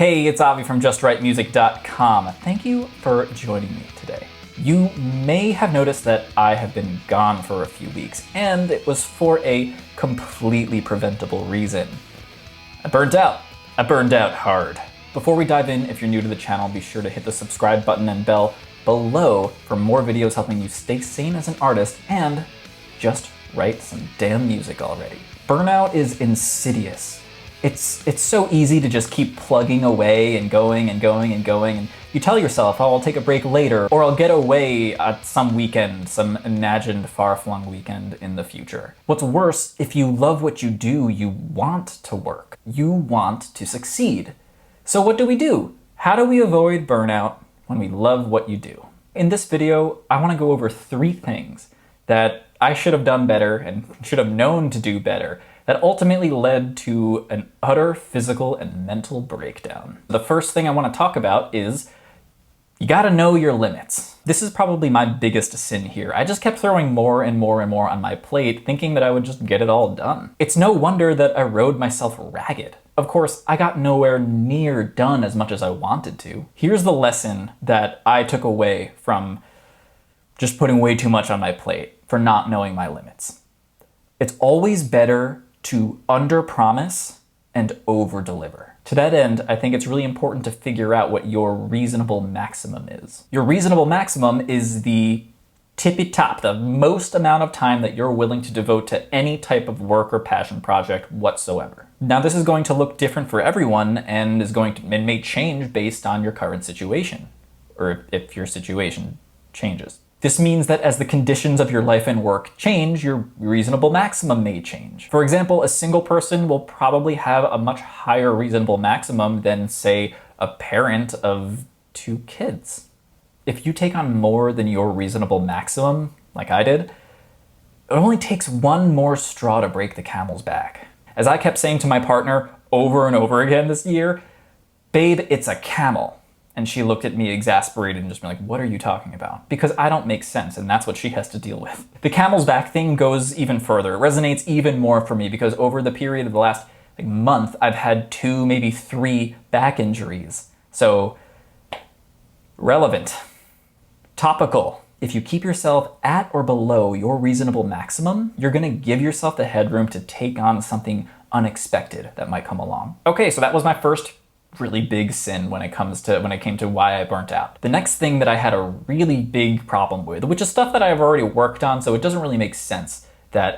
Hey, it's Avi from JustWriteMusic.com. Thank you for joining me today. You may have noticed that I have been gone for a few weeks, and it was for a completely preventable reason. I burned out. I burned out hard. Before we dive in, if you're new to the channel, be sure to hit the subscribe button and bell below for more videos helping you stay sane as an artist and just write some damn music already. Burnout is insidious. It's so easy to just keep plugging away and going and going and going, and you tell yourself, oh, I'll take a break later, or I'll get away at some weekend, some imagined far-flung weekend in the future. What's worse, if you love what you do, you want to work. You want to succeed. So what do? How do we avoid burnout when we love what you do? In this video, I want to go over 3 things that I should have done better and should have known to do better that ultimately led to an utter physical and mental breakdown. The first thing I want to talk about is you gotta know your limits. This is probably my biggest sin here. I just kept throwing more and more and more on my plate, thinking that I would just get it all done. It's no wonder that I rode myself ragged. Of course, I got nowhere near done as much as I wanted to. Here's the lesson that I took away from just putting way too much on my plate, for not knowing my limits. It's always better to under-promise and over-deliver. To that end, I think it's really important to figure out what your reasonable maximum is. Your reasonable maximum is the tippy top, the most amount of time that you're willing to devote to any type of work or passion project whatsoever. Now, this is going to look different for everyone and it may change based on your current situation, or if your situation changes. This means that as the conditions of your life and work change, your reasonable maximum may change. For example, a single person will probably have a much higher reasonable maximum than, say, a parent of 2 kids. If you take on more than your reasonable maximum, like I did, it only takes one more straw to break the camel's back. As I kept saying to my partner over and over again this year, babe, it's a camel. And she looked at me exasperated and just be like, what are you talking about? Because I don't make sense, and that's what she has to deal with. The camel's back thing goes even further. It resonates even more for me because over the period of the last month, I've had 2, maybe 3 back injuries. So, relevant. Topical. If you keep yourself at or below your reasonable maximum, you're gonna give yourself the headroom to take on something unexpected that might come along. Okay, so that was my first really big sin when it came to why I burnt out. The next thing that I had a really big problem with, which is stuff that I've already worked on, so it doesn't really make sense that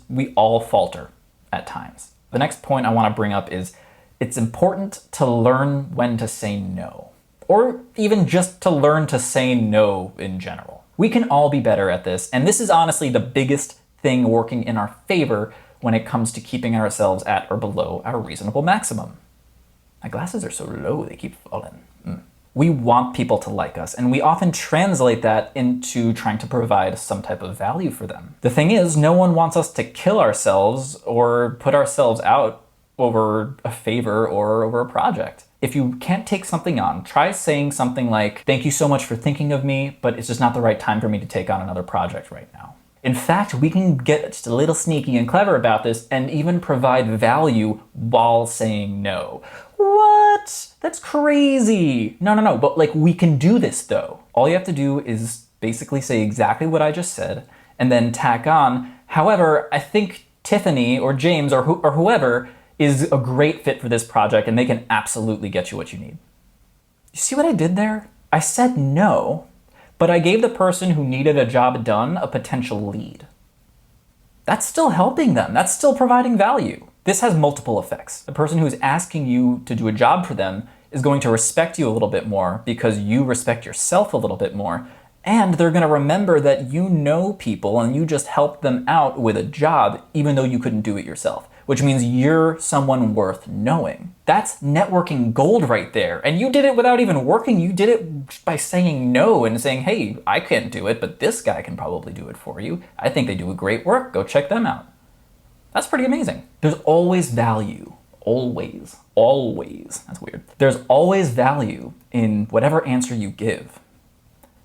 we all falter at times. The next point I want to bring up is it's important to learn when to say no, or even just to learn to say no in general. We can all be better at this, and this is honestly the biggest thing working in our favor when it comes to keeping ourselves at or below our reasonable maximum. My glasses are so low, they keep falling. We want people to like us, and we often translate that into trying to provide some type of value for them. The thing is, no one wants us to kill ourselves or put ourselves out over a favor or over a project. If you can't take something on, try saying something like, thank you so much for thinking of me, but it's just not the right time for me to take on another project right now. In fact, we can get just a little sneaky and clever about this and even provide value while saying no. What? That's crazy. No, but we can do this though. All you have to do is basically say exactly what I just said and then tack on, however, I think Tiffany or James or whoever is a great fit for this project and they can absolutely get you what you need. You see what I did there? I said no, but I gave the person who needed a job done a potential lead. That's still helping them. That's still providing value. This has multiple effects. The person who is asking you to do a job for them is going to respect you a little bit more because you respect yourself a little bit more, and they're going to remember that you know people and you just helped them out with a job even though you couldn't do it yourself, which means you're someone worth knowing. That's networking gold right there. And you did it without even working. You did it just by saying no and saying, hey, I can't do it, but this guy can probably do it for you. I think they do a great work. Go check them out. That's pretty amazing. There's always value. Always. That's weird. There's always value in whatever answer you give.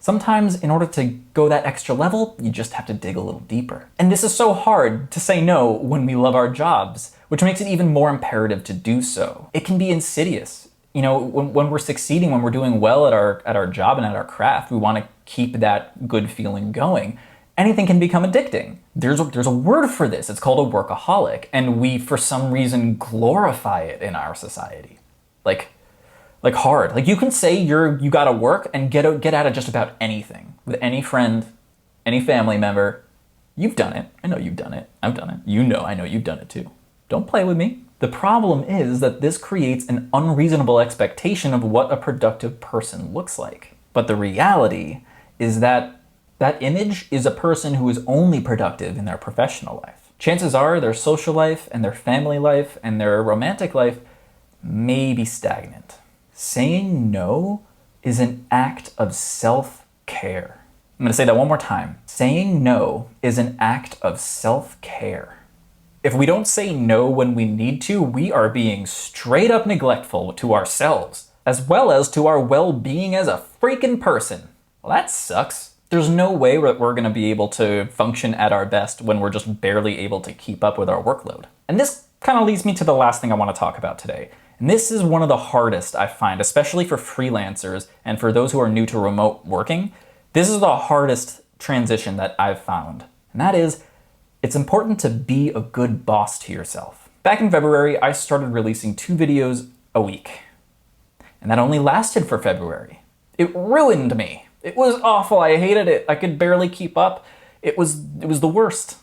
Sometimes in order to go that extra level, you just have to dig a little deeper. And this is so hard to say no when we love our jobs, which makes it even more imperative to do so. It can be insidious. You know, when we're succeeding, when we're doing well at our job and at our craft, we want to keep that good feeling going. Anything can become addicting. There's a word for this. It's called a workaholic, and we, for some reason, glorify it in our society. Like hard. Like, you can say you gotta work and get out of just about anything. With any friend, any family member. You've done it. I know you've done it. I've done it. You know I know you've done it too. Don't play with me. The problem is that this creates an unreasonable expectation of what a productive person looks like. But the reality is that that image is a person who is only productive in their professional life. Chances are their social life and their family life and their romantic life may be stagnant. Saying no is an act of self-care. I'm going to say that one more time. Saying no is an act of self-care. If we don't say no when we need to, we are being straight up neglectful to ourselves, as well as to our well-being as a freaking person. Well, that sucks. There's no way that we're going to be able to function at our best when we're just barely able to keep up with our workload. And this kind of leads me to the last thing I want to talk about today. And this is one of the hardest I find, especially for freelancers and for those who are new to remote working. This is the hardest transition that I've found. And that is, it's important to be a good boss to yourself. Back in February, I started releasing 2 videos a week. And that only lasted for February. It ruined me. It was awful. I hated it. I could barely keep up. It was the worst.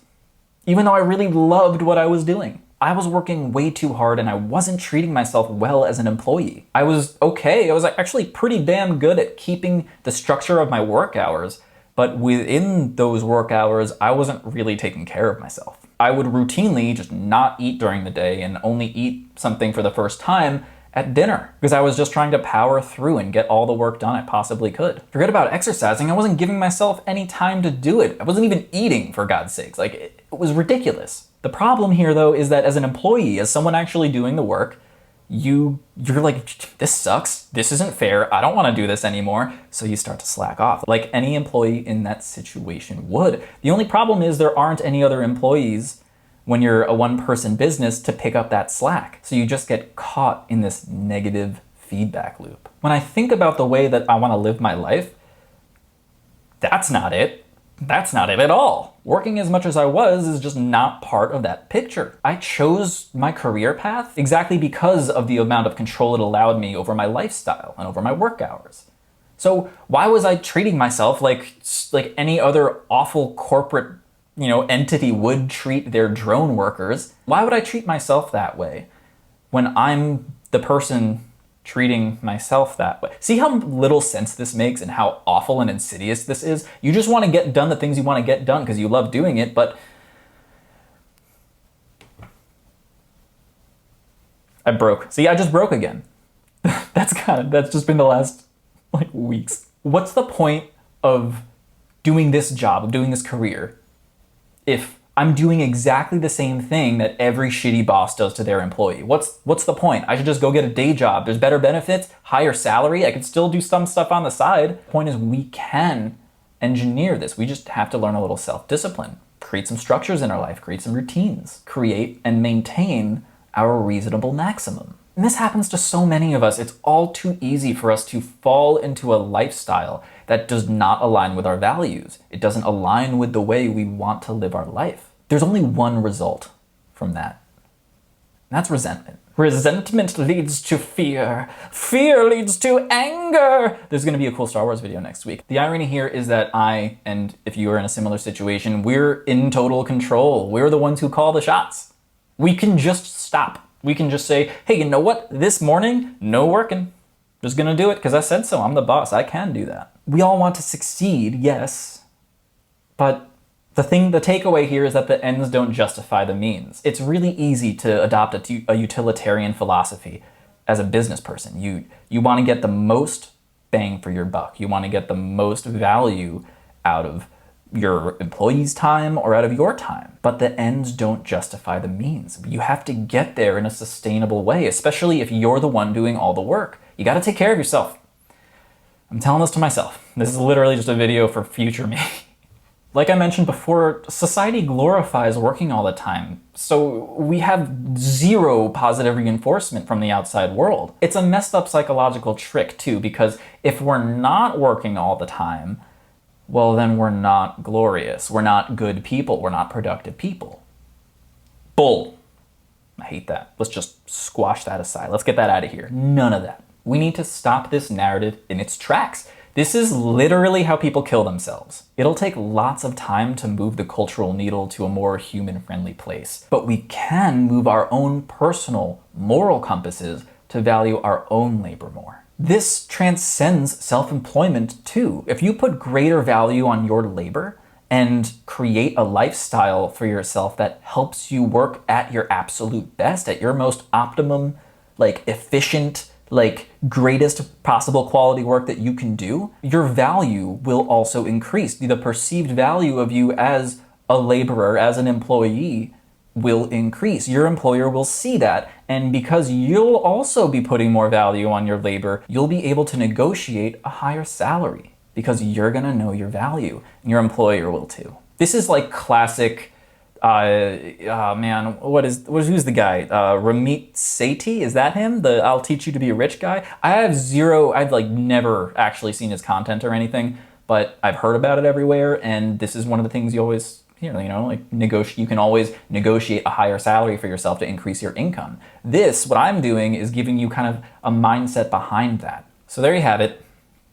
Even though I really loved what I was doing. I was working way too hard and I wasn't treating myself well as an employee. I was okay. I was actually pretty damn good at keeping the structure of my work hours, but within those work hours, I wasn't really taking care of myself. I would routinely just not eat during the day and only eat something for the first time at dinner because I was just trying to power through and get all the work done I possibly could. Forget about exercising. I wasn't giving myself any time to do it. I wasn't even eating, for God's sakes. Like, it was ridiculous. The problem here, though, is that as an employee, as someone actually doing the work, you're like, this sucks. This isn't fair. I don't want to do this anymore. So you start to slack off, like any employee in that situation would. The only problem is there aren't any other employees when you're a one-person business to pick up that slack. So you just get caught in this negative feedback loop. When I think about the way that I want to live my life, that's not it. That's not it at all. Working as much as I was is just not part of that picture. I chose my career path exactly because of the amount of control it allowed me over my lifestyle and over my work hours. So why was I treating myself like any other awful corporate, entity would treat their drone workers? Why would I treat myself that way when I'm the person treating myself that way? See how little sense this makes and how awful and insidious this is? You just want to get done the things you want to get done because you love doing it, but I broke. See, I just broke again. That's just been the last weeks. What's the point of doing this job, of doing this career, if I'm doing exactly the same thing that every shitty boss does to their employee? What's the point? I should just go get a day job. There's better benefits, higher salary. I could still do some stuff on the side. The point is, we can engineer this. We just have to learn a little self-discipline, create some structures in our life, create some routines, create and maintain our reasonable maximum. And this happens to so many of us. It's all too easy for us to fall into a lifestyle that does not align with our values. It doesn't align with the way we want to live our life. There's only one result from that. And that's resentment. Resentment leads to fear. Fear leads to anger. There's going to be a cool Star Wars video next week. The irony here is that and if you are in a similar situation, we're in total control. We're the ones who call the shots. We can just stop. We can just say, hey, you know what? This morning, no working. Just gonna do it because I said so. I'm the boss. I can do that. We all want to succeed, yes. But the takeaway here is that the ends don't justify the means. It's really easy to adopt a utilitarian philosophy as a business person. You want to get the most bang for your buck. You want to get the most value out of your employees' time or out of your time. But the ends don't justify the means. You have to get there in a sustainable way, especially if you're the one doing all the work. You got to take care of yourself. I'm telling this to myself. This is literally just a video for future me. Like I mentioned before, society glorifies working all the time, so we have zero positive reinforcement from the outside world. It's a messed up psychological trick too, because if we're not working all the time, well then we're not glorious, we're not good people, we're not productive people. Bull. I hate that. Let's just squash that aside. Let's get that out of here. None of that. We need to stop this narrative in its tracks. This is literally how people kill themselves. It'll take lots of time to move the cultural needle to a more human-friendly place, but we can move our own personal moral compasses to value our own labor more. This transcends self-employment too. If you put greater value on your labor and create a lifestyle for yourself that helps you work at your absolute best, at your most optimum, efficient, greatest possible quality work that you can do, your value will also increase. The perceived value of you as a laborer, as an employee, will increase. Your employer will see that, and because you'll also be putting more value on your labor, you'll be able to negotiate a higher salary because you're gonna know your value, and your employer will too. This is like classic who's the guy? Ramit Sethi, is that him? The I'll teach you to be a rich guy? I've never actually seen his content or anything, but I've heard about it everywhere, and this is one of the things you always hear, you can always negotiate a higher salary for yourself to increase your income. What I'm doing is giving you kind of a mindset behind that. So there you have it.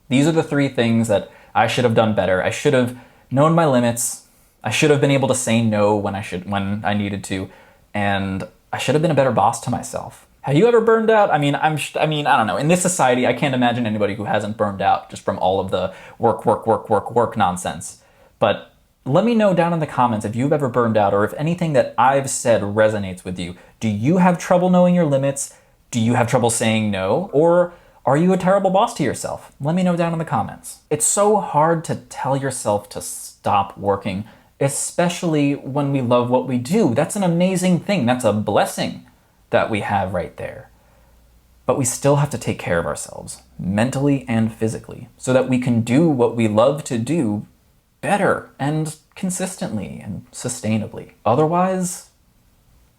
These are the 3 things that I should have done better. I should have known my limits. I should have been able to say no when I needed to, and I should have been a better boss to myself. Have you ever burned out? I don't know. In this society, I can't imagine anybody who hasn't burned out just from all of the work nonsense. But let me know down in the comments if you've ever burned out, or if anything that I've said resonates with you. Do you have trouble knowing your limits? Do you have trouble saying no? Or are you a terrible boss to yourself? Let me know down in the comments. It's so hard to tell yourself to stop working, especially when we love what we do. That's an amazing thing. That's a blessing that we have right there. But we still have to take care of ourselves, mentally and physically, so that we can do what we love to do better and consistently and sustainably. Otherwise,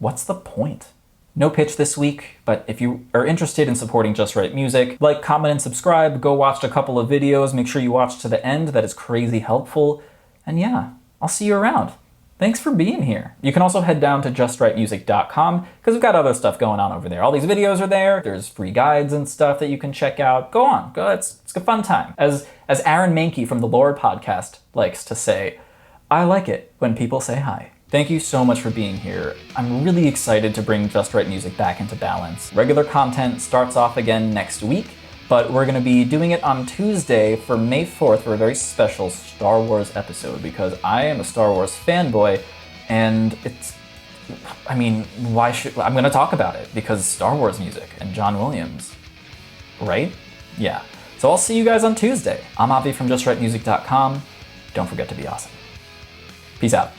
what's the point? No pitch this week, but if you are interested in supporting Just Right Music, like, comment, and subscribe. Go watch a couple of videos. Make sure you watch to the end. That is crazy helpful. And yeah, I'll see you around. Thanks for being here. You can also head down to justrightmusic.com because we've got other stuff going on over there. All these videos are there. There's free guides and stuff that you can check out. Go on. It's a fun time. As Aaron Mahnke from the Lore podcast likes to say, I like it when people say hi. Thank you so much for being here. I'm really excited to bring Just Right Music back into balance. Regular content starts off again next week, but we're going to be doing it on Tuesday for May 4th for a very special Star Wars episode, because I am a Star Wars fanboy, and I'm going to talk about it because Star Wars music and John Williams, right? Yeah. So I'll see you guys on Tuesday. I'm Avi from justrightmusic.com. Don't forget to be awesome. Peace out.